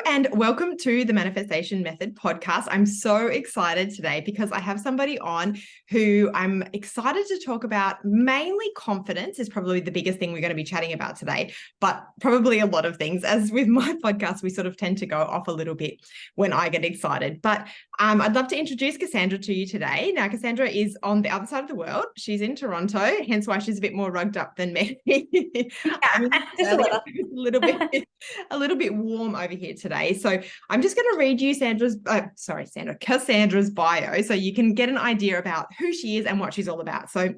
and welcome to the Manifestation Method podcast. I'm so excited today because I have somebody on who I'm excited to talk about. Mainly confidence is probably the biggest thing we're going to be chatting about today, but probably a lot of things. As with my podcast, we sort of tend to go off a little bit when I get excited. But I'd love to introduce Cassandra to you today. Now, Cassandra is on the other side of the world. She's in Toronto, hence why she's a bit more rugged up than me. Just a little. A little bit warm over here today. So I'm just going to read you Cassandra's bio so you can get an idea about who she is and what she's all about. So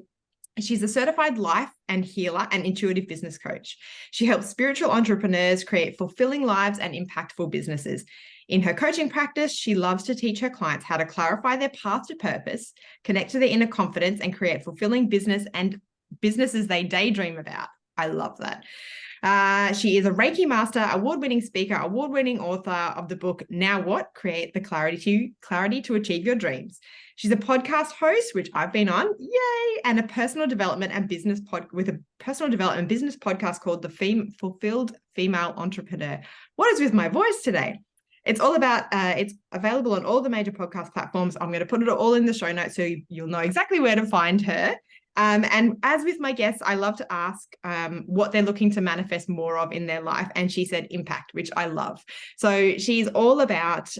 she's a certified life and healer and intuitive business coach. She helps spiritual entrepreneurs create fulfilling lives and impactful businesses. In her coaching practice, she loves to teach her clients how to clarify their path to purpose, connect to their inner confidence, and create fulfilling businesses they daydream about. I love that. She is a Reiki master, award-winning speaker, award-winning author of the book, Now What? Create the Clarity to Achieve Your Dreams. She's a podcast host, which I've been on, yay, and a personal development and business podcast called The Fulfilled Female Entrepreneur. What is with my voice today? It's all about, it's available on all the major podcast platforms. I'm going to put it all in the show notes so you'll know exactly where to find her. And as with my guests, I love to ask what they're looking to manifest more of in their life. And she said impact, which I love. So she's all about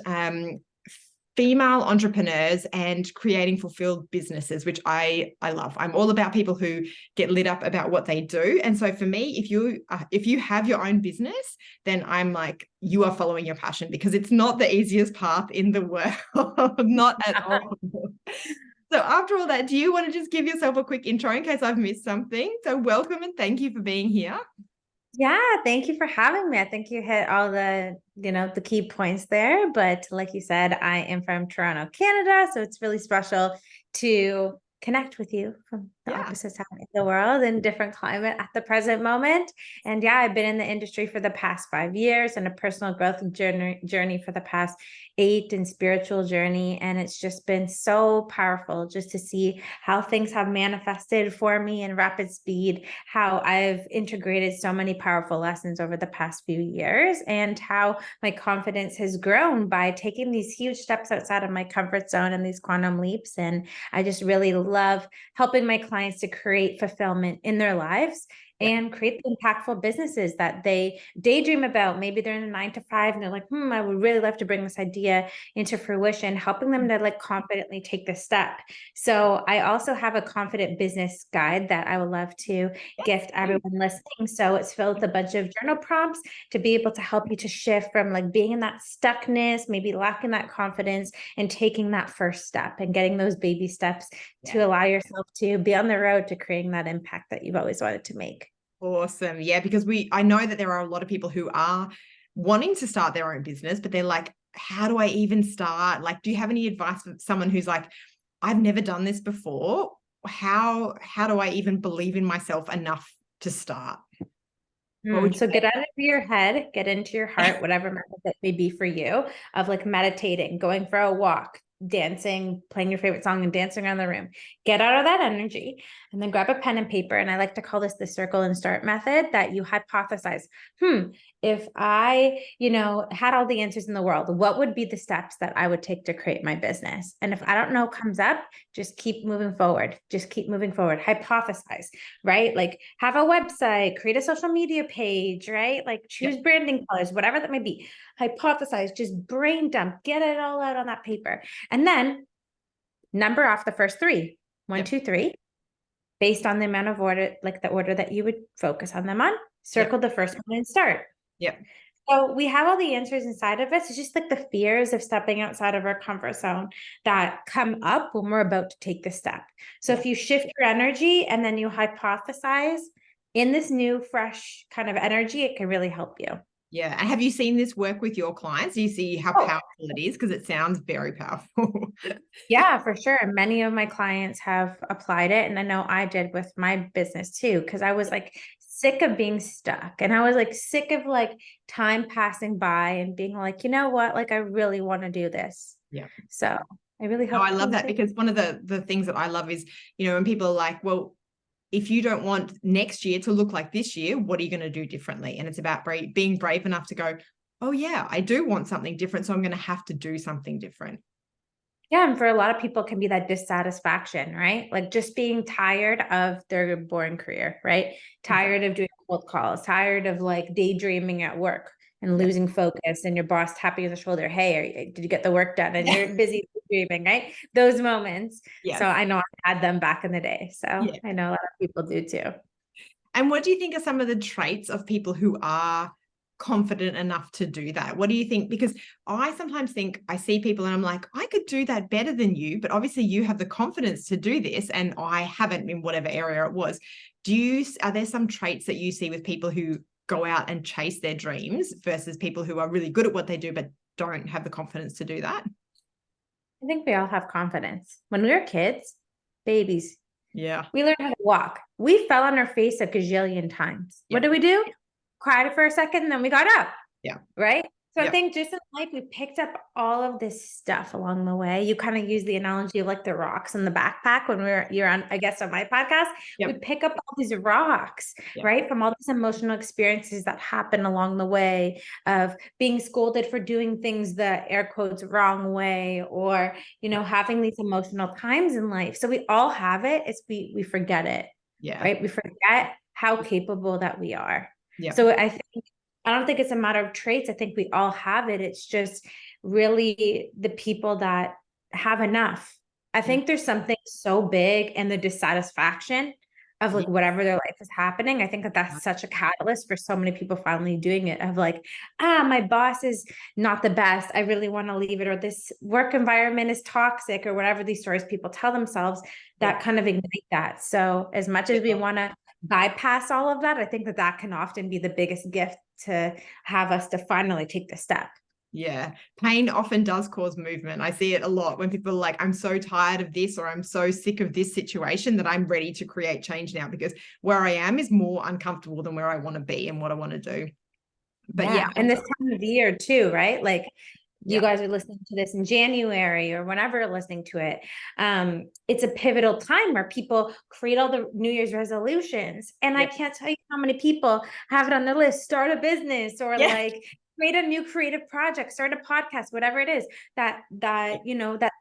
female entrepreneurs and creating fulfilled businesses, which I love. I'm all about people who get lit up about what they do. And so for me, if you have your own business, then I'm like, you are following your passion, because it's not the easiest path in the world, not at all. So after all that, do you want to just give yourself a quick intro in case I've missed something? So welcome and thank you for being here. Yeah, thank you for having me. I think you hit all the key points there. But like you said, I am from Toronto, Canada. So it's really special to connect with you from the opposite side of the world in different climate at the present moment. And yeah, I've been in the industry for the past 5 years and a personal growth journey for the past 8 and spiritual journey. And it's just been so powerful just to see how things have manifested for me in rapid speed, how I've integrated so many powerful lessons over the past few years, and how my confidence has grown by taking these huge steps outside of my comfort zone and these quantum leaps. And I just really love helping my clients to create fulfillment in their lives and create the impactful businesses that they daydream about. Maybe they're in a 9-to-5 and they're like, I would really love to bring this idea into fruition, helping them to confidently take the step. So I also have a confident business guide that I would love to gift everyone listening. So it's filled with a bunch of journal prompts to be able to help you to shift from being in that stuckness, maybe lacking that confidence, and taking that first step and getting those baby steps to allow yourself to be on the road to creating that impact that you've always wanted to make. Awesome. Yeah, because I know that there are a lot of people who are wanting to start their own business, but they're like, how do I even start? Do you have any advice for someone who's like, I've never done this before? How do I even believe in myself enough to start? So get out of your head, get into your heart, whatever method that may be for you, of meditating, going for a walk, dancing, playing your favorite song and dancing around the room. Get out of that energy and then grab a pen and paper. And I like to call this the circle and start method, that you hypothesize, if I, had all the answers in the world, what would be the steps that I would take to create my business? And if I don't know comes up, just keep moving forward. Just keep moving forward. Hypothesize, right? Have a website, create a social media page, right? Choose branding colors, whatever that may be. Hypothesize, just brain dump, get it all out on that paper. And then number off the first 3, 1, 2, 3, based on the amount of order, the order that you would focus on them on, circle the first one and start. Yeah. So we have all the answers inside of us. It's just the fears of stepping outside of our comfort zone that come up when we're about to take the step. So if you shift your energy and then you hypothesize in this new, fresh kind of energy, it can really help you. Yeah. And have you seen this work with your clients? Do you see how powerful it is? Because it sounds very powerful. Yeah, for sure. Many of my clients have applied it. And I know I did with my business too, because I was sick of being stuck. And I was sick of time passing by and being you know what, I really want to do this. Yeah. So I really hope. I love that, because one of the things that I love is, when people are like, well, if you don't want next year to look like this year, what are you going to do differently? And it's about being brave enough to go, oh yeah, I do want something different, so I'm going to have to do something different. Yeah, and for a lot of people, it can be that dissatisfaction, right? Like just being tired of their boring career, right? Tired of doing cold calls, tired of like daydreaming at work and Yeah. losing focus, and your boss tapping you on the shoulder, hey, did you get the work done? And you're busy daydreaming, right? Those moments. So Yes. I know I had them back in the day. So Yeah. I know a lot of people do too. And what do you think are some of the traits of people who are confident enough to do that? What do you think? Because I sometimes think I see people and I'm like, I could do that better than you, but obviously you have the confidence to do this and I haven't in whatever area it was. Are there some traits that you see with people who go out and chase their dreams versus people who are really good at what they do but don't have the confidence to do that? I think we all have confidence. When we were kids, babies, Yeah. we learned how to walk. We fell on our face a gazillion times. What Yeah. do we do? Cried for a second, and then we got up. Yeah. Right. So I Yeah. think just in life, we picked up all of this stuff along the way. You kind of use the analogy of like the rocks in the backpack when you're on, I guess, on my podcast. Yep. We pick up all these rocks, Yep. right? From all these emotional experiences that happen along the way of being scolded for doing things the air quotes wrong way, or, having these emotional times in life. So we all have it. It's we forget it. Yeah. Right. We forget how capable that we are. Yeah. So I don't think it's a matter of traits. I think we all have it. It's just really the people that have enough. I think there's something so big in the dissatisfaction of like whatever their life is happening. I think that that's such a catalyst for so many people finally doing it, of like, my boss is not the best. I really want to leave it, or this work environment is toxic, or whatever these stories people tell themselves that kind of ignite that. So as much as we want to bypass all of that, I think that can often be the biggest gift to have us to finally take the step. Yeah. Pain often does cause movement. I see it a lot when people are like, I'm so tired of this, or I'm so sick of this situation that I'm ready to create change now, because where I am is more uncomfortable than where I want to be and what I want to do. But yeah. And this time of year too, right? Like you guys are listening to this in January or whenever you're listening to it. It's a pivotal time where people create all the New Year's resolutions. And I can't tell you how many people have it on their list, start a business, or like create a new creative project, start a podcast, whatever it is, that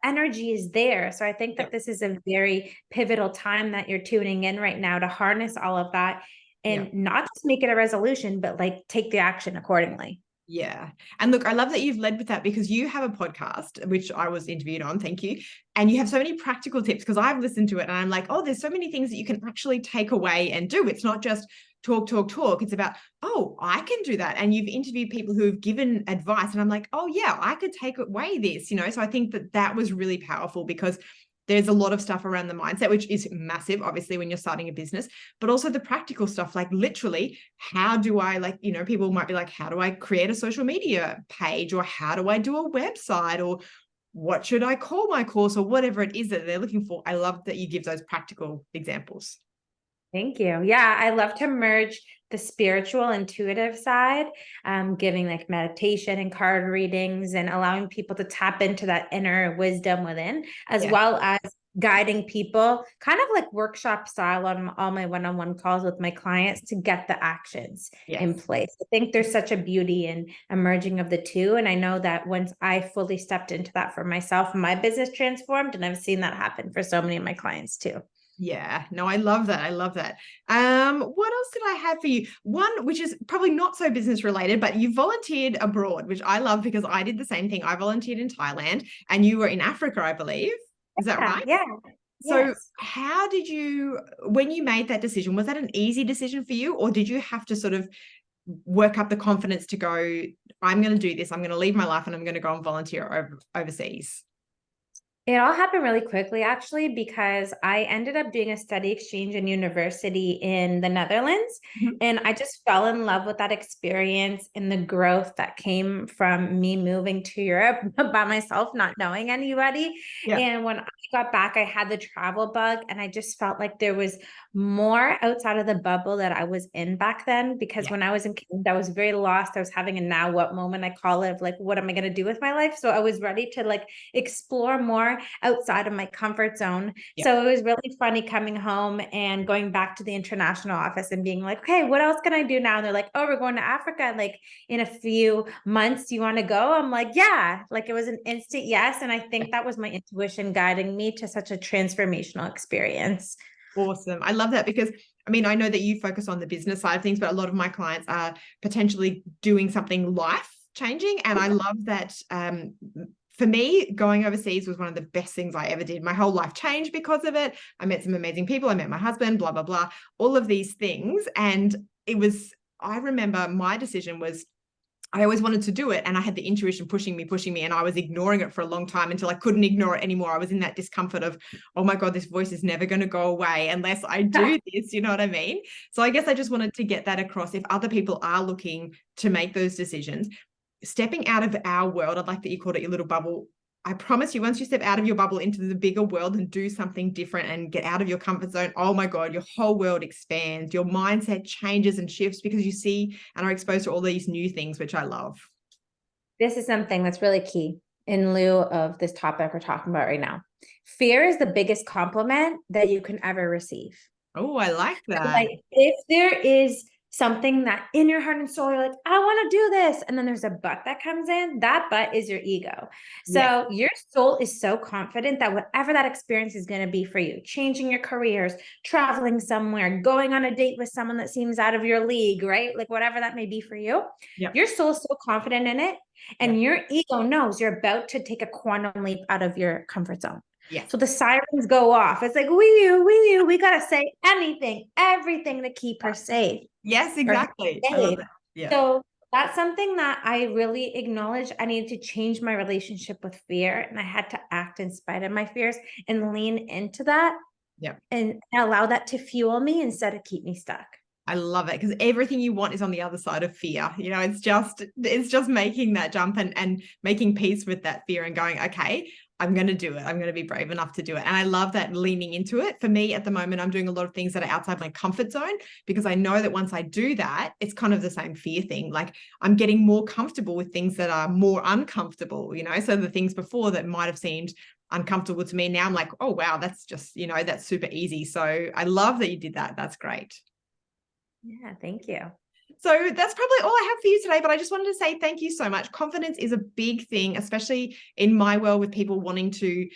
energy is there. So I think that this is a very pivotal time that you're tuning in right now to harness all of that and not just make it a resolution, but like take the action accordingly. Yeah. And look, I love that you've led with that, because you have a podcast, which I was interviewed on. Thank you. And you have so many practical tips, because I've listened to it and I'm like, oh, there's so many things that you can actually take away and do. It's not just talk, talk, talk. It's about, oh, I can do that. And you've interviewed people who have given advice and I'm like, oh yeah, I could take away this, So I think that was really powerful, because there's a lot of stuff around the mindset, which is massive, obviously, when you're starting a business, but also the practical stuff, like literally, how do I, people might be like, how do I create a social media page, or how do I do a website, or what should I call my course, or whatever it is that they're looking for. I love that you give those practical examples. Thank you. Yeah, I love to merge the spiritual, intuitive side, giving like meditation and card readings and allowing people to tap into that inner wisdom within, as well as guiding people kind of like workshop style on all my one-on-one calls with my clients to get the actions in place. I think there's such a beauty in a merging of the two. And I know that once I fully stepped into that for myself, my business transformed, and I've seen that happen for so many of my clients too. Yeah, no, I love that. I love that. What else did I have for you? One, which is probably not so business related, but you volunteered abroad, which I love, because I did the same thing. I volunteered in Thailand and you were in Africa, I believe. Is that right? Yeah. So how did when you made that decision, was that an easy decision for you, or did you have to sort of work up the confidence to go, I'm going to do this, I'm going to leave my life and I'm going to go and volunteer overseas? It all happened really quickly, actually, because I ended up doing a study exchange in university in the Netherlands. And I just fell in love with that experience and the growth that came from me moving to Europe by myself, not knowing anybody. And when I got back, I had the travel bug, and I just felt like there was more outside of the bubble that I was in back then. Because when I was in Canada, I was very lost. I was having a now what moment, I call it, of like, what am I going to do with my life? So I was ready to like explore more more outside of my comfort zone. Yeah. So it was really funny coming home and going back to the international office and being like, okay, what else can I do now? And they're like, oh, we're going to Africa like in a few months. Do you want to go? I'm like, yeah. Like it was an instant yes. And I think that was my intuition guiding me to such a transformational experience. Awesome. I love that because I mean, I know that you focus on the business side of things, but a lot of my clients are potentially doing something life changing. And I love that. For me, going overseas was one of the best things I ever did. My whole life changed because of it. I met some amazing people. I met my husband, blah, blah, blah, all of these things. And I remember my decision was, I always wanted to do it. And I had the intuition pushing me. And I was ignoring it for a long time until I couldn't ignore it anymore. I was in that discomfort of, oh my God, this voice is never going to go away unless I do this. You know what I mean? So I guess I just wanted to get that across. If other people are looking to make those decisions, stepping out of our world, I'd like that you called it your little bubble. I promise you, once you step out of your bubble into the bigger world and do something different and get out of your comfort zone, oh my God, your whole world expands. Your mindset changes and shifts because you see and are exposed to all these new things, which I love. This is something that's really key in lieu of this topic we're talking about right now. Fear is the biggest compliment that you can ever receive. Oh, I like that. Like if there is something that in your heart and soul, you're like, I want to do this. And then there's a but that comes in, that but is your ego. So your soul is so confident that whatever that experience is going to be for you, changing your careers, traveling somewhere, going on a date with someone that seems out of your league, right? Like whatever that may be for you, your soul is so confident in it. And your ego knows you're about to take a quantum leap out of your comfort zone. Yeah. So the sirens go off. It's like, we got to say anything, everything to keep her safe. Yes, exactly. I love that. Yeah. So that's something that I really acknowledge. I needed to change my relationship with fear, and I had to act in spite of my fears and lean into that. Yeah. And allow that to fuel me instead of keep me stuck. I love it because everything you want is on the other side of fear. You know, it's just making that jump and making peace with that fear and going, okay, I'm going to do it. I'm going to be brave enough to do it. And I love that leaning into it. For me at the moment, I'm doing a lot of things that are outside my comfort zone because I know that once I do that, it's kind of the same fear thing. Like I'm getting more comfortable with things that are more uncomfortable, you know, so the things before that might have seemed uncomfortable to me. Now I'm like, oh, wow, that's just, you know, that's super easy. So I love that you did that. That's great. Yeah, thank you. So that's probably all I have for you today, but I just wanted to say thank you so much. Confidence is a big thing, especially in my world with people wanting to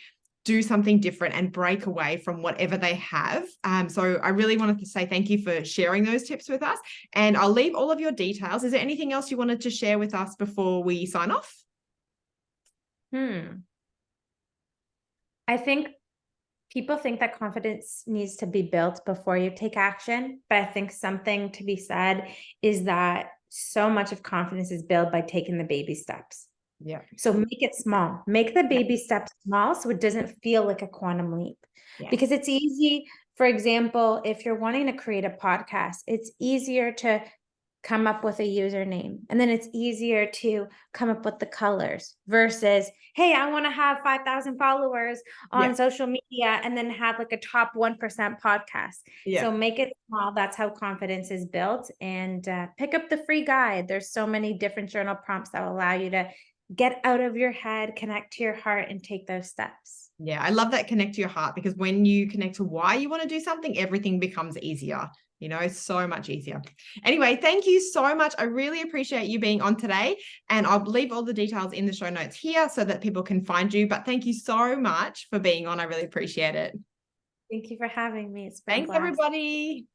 do something different and break away from whatever they have. So I really wanted to say thank you for sharing those tips with us, and I'll leave all of your details. Is there anything else you wanted to share with us before we sign off? I think people think that confidence needs to be built before you take action, but I think something to be said is that so much of confidence is built by taking the baby steps. Yeah. So make it small. Make the baby steps small so it doesn't feel like a quantum leap. Because it's easy, for example, if you're wanting to create a podcast, it's easier to come up with a username. And then it's easier to come up with the colors versus, hey, I want to have 5,000 followers on social media and then have like a top 1% podcast. So make it small. That's how confidence is built. And pick up the free guide. There's so many different journal prompts that will allow you to get out of your head, connect to your heart, and take those steps. Yeah, I love that connect to your heart, because when you connect to why you want to do something, everything becomes easier. You know, so much easier. Anyway, thank you so much. I really appreciate you being on today, and I'll leave all the details in the show notes here so that people can find you. But thank you so much for being on. I really appreciate it. Thank you for having me. It's been Thanks, everybody.